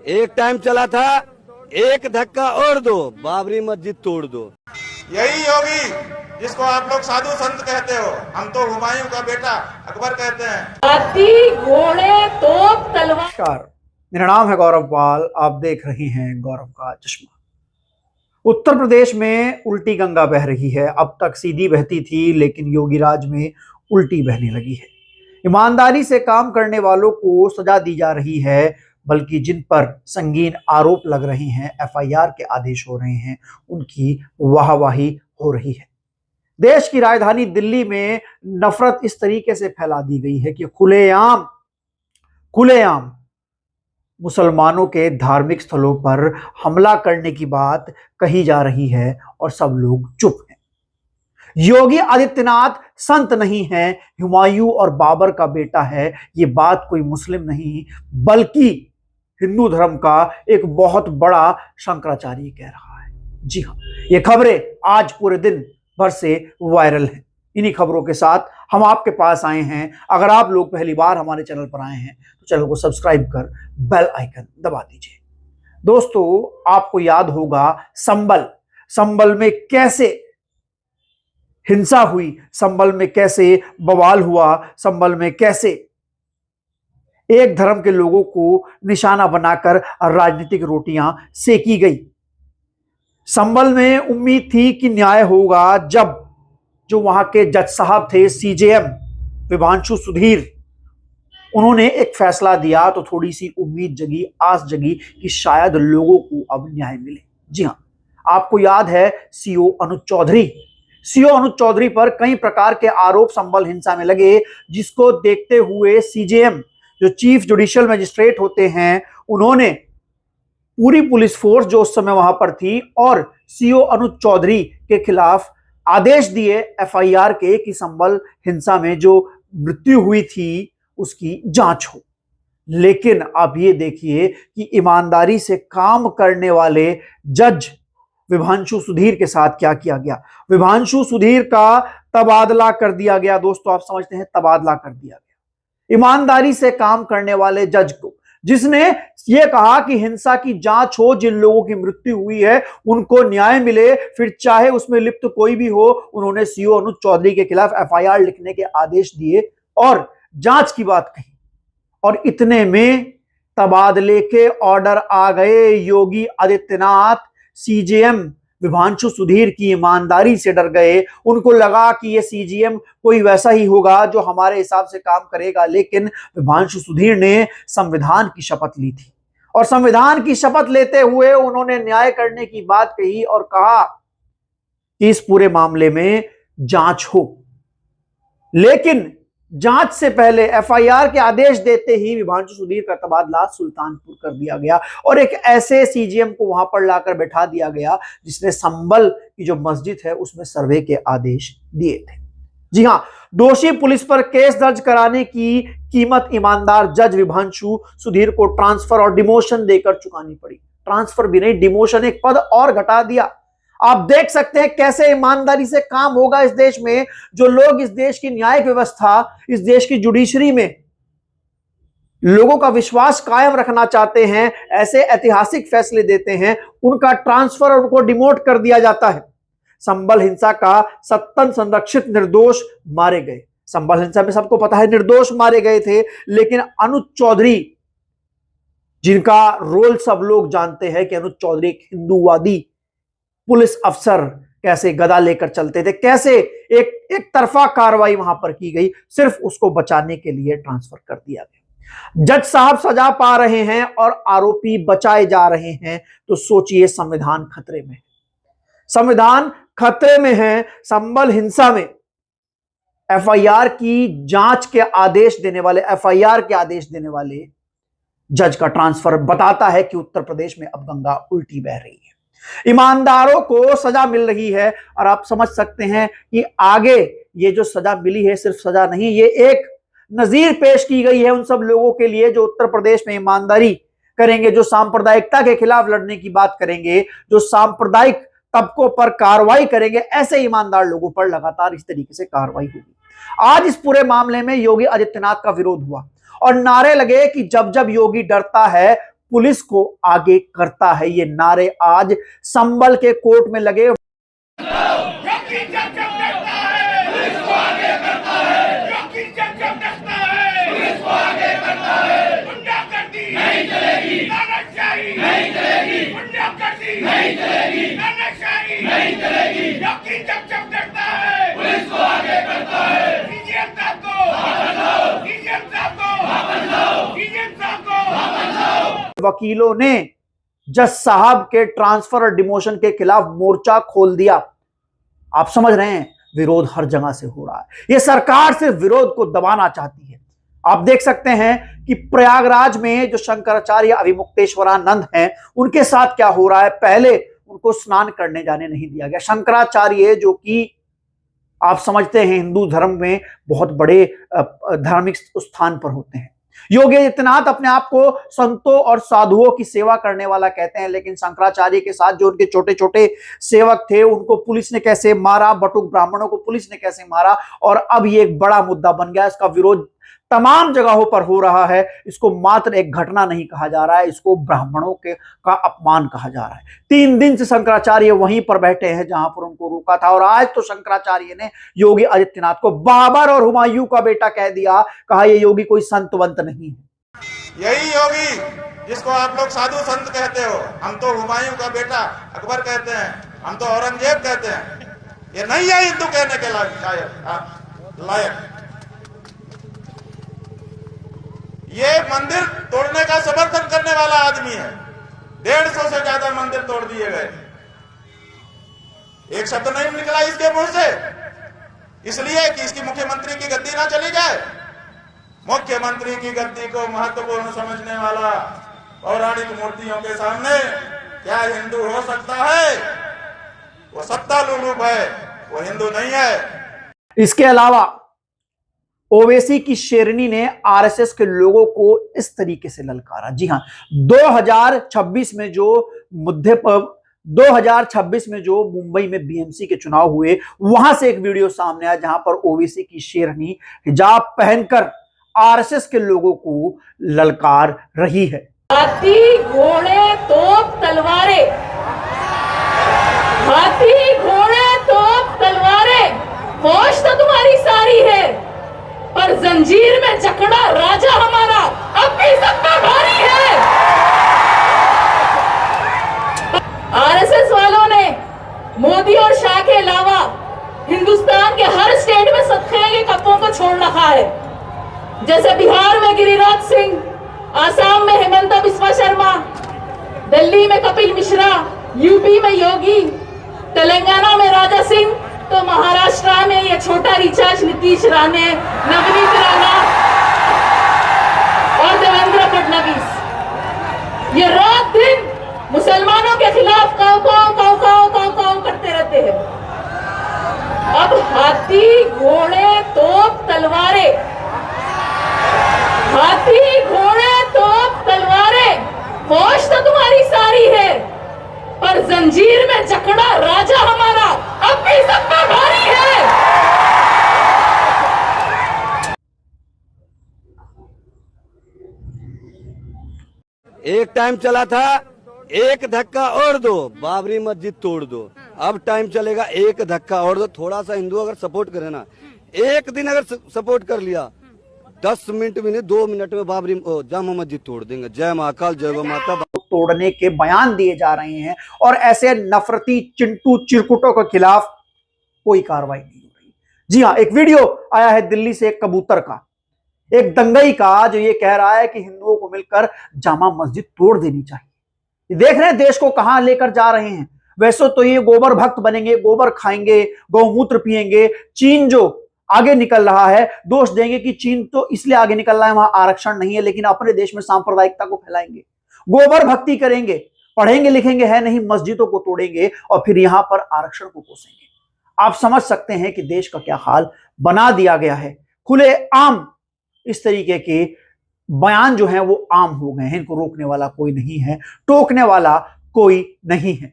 एक टाइम चला था, एक धक्का और दो, बाबरी मस्जिद तोड़ दो। यही योगी जिसको आप लोग साधु संत कहते हो, हम तो हुमायूं का बेटा अकबर कहते हैं। हाथी घोड़े तोप तलवार। नमस्कार, मेरा नाम है गौरव पाल। आप देख रहे हैं गौरव का चश्मा। उत्तर प्रदेश में उल्टी गंगा बह रही है। अब तक सीधी बहती थी, लेकिन योगी राज में उल्टी बहने लगी है। ईमानदारी से काम करने वालों को सजा दी जा रही है, बल्कि जिन पर संगीन आरोप लग रहे हैं, एफआईआर के आदेश हो रहे हैं, उनकी वाहवाही हो रही है। देश की राजधानी दिल्ली में नफरत इस तरीके से फैला दी गई है कि खुलेआम मुसलमानों के धार्मिक स्थलों पर हमला करने की बात कही जा रही है और सब लोग चुप हैं। योगी आदित्यनाथ संत नहीं है, हुमायूं और बाबर का बेटा है। ये बात कोई मुस्लिम नहीं बल्कि हिंदू धर्म का एक बहुत बड़ा शंकराचार्य कह रहा है। जी हाँ, ये खबरें आज पूरे दिन भर से वायरल हैं। इन्हीं खबरों के साथ हम आपके पास आए हैं। अगर आप लोग पहली बार हमारे चैनल पर आए हैं तो चैनल को सब्सक्राइब कर बेल आइकन दबा दीजिए। दोस्तों, आपको याद होगा संभल में कैसे हिंसा हुई, संभल में कैसे बवाल हुआ, संभल में कैसे एक धर्म के लोगों को निशाना बनाकर राजनीतिक रोटियां सेकी गई। संभल में उम्मीद थी कि न्याय होगा जब जो वहां के जज साहब थे, सीजेएम विभांशु सुधीर, उन्होंने एक फैसला दिया तो थोड़ी सी उम्मीद जगी, आस जगी कि शायद लोगों को अब न्याय मिले। जी हां, आपको याद है सीओ अनुज चौधरी पर कई प्रकार के आरोप संभल हिंसा में लगे, जिसको देखते हुए सीजेएम जो चीफ जुडिशियल मजिस्ट्रेट होते हैं, उन्होंने पूरी पुलिस फोर्स जो उस समय वहां पर थी और सीओ अनुज चौधरी के खिलाफ आदेश दिए एफआईआर के कि संभल हिंसा में जो मृत्यु हुई थी उसकी जांच हो। लेकिन अब ये देखिए कि ईमानदारी से काम करने वाले जज विभांशु सुधीर के साथ क्या किया गया। विभांशु सुधीर का तबादला कर दिया गया। दोस्तों, आप समझते हैं, तबादला कर दिया गया ईमानदारी से काम करने वाले जज को, जिसने यह कहा कि हिंसा की जांच हो, जिन लोगों की मृत्यु हुई है उनको न्याय मिले, फिर चाहे उसमें लिप्त कोई भी हो। उन्होंने सीओ अनुज चौधरी के खिलाफ एफआईआर लिखने के आदेश दिए और जांच की बात कही। और इतने में तबादले के ऑर्डर आ गए। योगी आदित्यनाथ सीजेएम विभांशु सुधीर की ईमानदारी से डर गए। उनको लगा कि ये सीजीएम कोई वैसा ही होगा जो हमारे हिसाब से काम करेगा, लेकिन विभांशु सुधीर ने संविधान की शपथ ली थी और संविधान की शपथ लेते हुए उन्होंने न्याय करने की बात कही और कहा कि इस पूरे मामले में जांच हो। लेकिन जांच से पहले एफआईआर के आदेश देते ही विभांशु सुधीर का तबादला सुल्तानपुर कर दिया गया और एक ऐसे सीजीएम को वहां पर लाकर बैठा दिया गया जिसने संभल की जो मस्जिद है उसमें सर्वे के आदेश दिए थे। जी हां, दोषी पुलिस पर केस दर्ज कराने की कीमत ईमानदार जज विभांशु सुधीर को ट्रांसफर और डिमोशन देकर चुकानी पड़ी। ट्रांसफर भी नहीं, डिमोशन, एक पद और घटा दिया। आप देख सकते हैं कैसे ईमानदारी से काम होगा इस देश में। जो लोग इस देश की न्यायिक व्यवस्था, इस देश की जुडिशरी में लोगों का विश्वास कायम रखना चाहते हैं, ऐसे ऐतिहासिक फैसले देते हैं, उनका ट्रांसफर और उनको डिमोट कर दिया जाता है। संभल हिंसा का 57 संरक्षित निर्दोष मारे गए। संभल हिंसा में सबको पता है निर्दोष मारे गए थे, लेकिन अनुज चौधरी, जिनका रोल सब लोग जानते हैं कि अनुज चौधरी एक हिंदूवादी पुलिस अफसर कैसे गदा लेकर चलते थे, कैसे एक तरफा कार्रवाई वहां पर की गई, सिर्फ उसको बचाने के लिए ट्रांसफर कर दिया गया। जज साहब सजा पा रहे हैं और आरोपी बचाए जा रहे हैं, तो सोचिए संविधान खतरे में, संविधान खतरे में है। संभल हिंसा में एफआईआर की जांच के आदेश देने वाले, एफआईआर के आदेश देने वाले जज का ट्रांसफर बताता है कि उत्तर प्रदेश में अब गंगा उल्टी बह रही है, ईमानदारों को सजा मिल रही है। और आप समझ सकते हैं कि आगे ये जो सजा मिली है सिर्फ सजा नहीं, ये एक नजीर पेश की गई है उन सब लोगों के लिए जो उत्तर प्रदेश में ईमानदारी करेंगे, जो सांप्रदायिकता के खिलाफ लड़ने की बात करेंगे, जो सांप्रदायिक तबकों पर कार्रवाई करेंगे। ऐसे ईमानदार लोगों पर लगातार इस तरीके से कार्रवाई होगी। आज इस पूरे मामले में योगी आदित्यनाथ का विरोध हुआ और नारे लगे कि जब जब योगी डरता है पुलिस को आगे करता है। ये नारे आज संभल के कोर्ट में लगे। वकीलों ने जज साहब के ट्रांसफर और डिमोशन के खिलाफ मोर्चा खोल दिया। आप समझ रहे हैं, विरोध हर जगह से हो रहा है। यह सरकार सिर्फ विरोध को दबाना चाहती है। आप देख सकते हैं कि प्रयागराज में जो शंकराचार्य अभिमुक्तेश्वरानंद हैं, उनके साथ क्या हो रहा है। पहले उनको स्नान करने जाने नहीं दिया गया। शंकराचार्य जो कि आप समझते हैं हिंदू धर्म में बहुत बड़े धार्मिक स्थान पर होते हैं। योगी आदित्यनाथ अपने आप को संतों और साधुओं की सेवा करने वाला कहते हैं, लेकिन शंकराचार्य के साथ जो उनके छोटे छोटे सेवक थे उनको पुलिस ने कैसे मारा, बटुक ब्राह्मणों को पुलिस ने कैसे मारा, और अब ये एक बड़ा मुद्दा बन गया। इसका विरोध तमाम जगहों पर हो रहा है। इसको मात्र एक घटना नहीं कहा जा रहा है, इसको ब्राह्मणों का अपमान कहा जा रहा है। 3 दिन से शंकराचार्य वहीं पर बैठे हैं जहां पर उनको रोका था, और आज तो शंकराचार्य ने योगी आदित्यनाथ को बाबर और हुमायूं का बेटा कह दिया। कहा ये योगी कोई संतवंत नहीं है। यही योगी जिसको आप लोग साधु संत कहते हो, हम तो हुमायूं का बेटा अकबर कहते हैं, हम तो औरंगजेब कहते हैं, ये नहीं है हिंदू कहने के लायक। ये मंदिर तोड़ने का समर्थन करने वाला आदमी है। 150 से ज्यादा मंदिर तोड़ दिए गए, एक शब्द नहीं निकला इसके मुंह से, इसलिए कि इसकी मुख्यमंत्री की गद्दी ना चली जाए। मुख्यमंत्री की गद्दी को महत्वपूर्ण समझने वाला पौराणिक मूर्तियों के सामने क्या हिंदू हो सकता है? वो सत्ता लुलूप है, वो हिंदू नहीं है। इसके अलावा ओवैसी की शेरनी ने आरएसएस के लोगों को इस तरीके से ललकारा। जी हां, 2026 में जो मुंबई में बीएमसी के चुनाव हुए, वहां से एक वीडियो सामने आया जहां पर ओवैसी की शेरनी हिजाब पहनकर आरएसएस के लोगों को ललकार रही है। हाथी घोड़े तोप तलवारें, हाथी घोड़े तोप तलवारें, फौज तो तुम्हारी सारी है, पर जंजीर में जकड़ा राजा हमारा अब भी सब पे भारी है। आरएसएस वालों ने मोदी और शाह के अलावा हिंदुस्तान के हर स्टेट में सत्ते के कप्पों को छोड़ रखा है। जैसे बिहार में गिरिराज सिंह, आसाम में हेमंत बिस्वा शर्मा, दिल्ली में कपिल मिश्रा, यूपी में योगी, तेलंगाना में राजा सिंह, तो महाराष्ट्र में ये छोटा रिचार्ज नीतीश राणे, नवनीत राणा और देवेंद्र फडणवीस ये रात दिन मुसलमानों के खिलाफ काऊ करते रहते हैं। अब हाथी घोड़े तोप तलवारें, हाथी घोड़े तोप तलवारें, फौज तो तुम्हारी सारी है, पर जंजीर में जकड़ा राजा हमारा अब भी सब पे भारी है। एक टाइम चला था एक धक्का और दो, बाबरी मस्जिद तोड़ दो। अब टाइम चलेगा एक धक्का और दो। थोड़ा सा हिंदू अगर सपोर्ट करे ना, एक दिन अगर सपोर्ट कर लिया, 10 मिनट में नहीं 2 मिनट में बाबरी जामा मस्जिद तोड़ देंगे। जय महाकाल, जय गौ माता। तोड़ने के बयान दिए जा रहे हैं और ऐसे नफरती चिंटू चिरकुटों के खिलाफ कोई कार्रवाई नहीं हो रही। जी हां, एक वीडियो आया है दिल्ली से एक कबूतर का, एक दंगई का, जो ये कह रहा है कि हिंदुओं को मिलकर जामा मस्जिद तोड़ देनी चाहिए। देख रहे हैं देश को कहां लेकर जा रहे हैं। वैसे तो ये गोबर भक्त बनेंगे, गोबर खाएंगे, गौमूत्र पिएंगे। चीन जो आगे निकल रहा है, दोष देंगे कि चीन तो इसलिए आगे निकल रहा है वहां आरक्षण नहीं है, लेकिन अपने देश में सांप्रदायिकता को फैलाएंगे, गोबर भक्ति करेंगे, पढ़ेंगे लिखेंगे है नहीं, मस्जिदों को तोड़ेंगे और फिर यहां पर आरक्षण को कोसेंगे। आप समझ सकते हैं कि देश का क्या हाल बना दिया गया है। खुले आम इस तरीके के बयान जो हैं वो आम हो गए हैं। इनको रोकने वाला कोई नहीं है, टोकने वाला कोई नहीं है।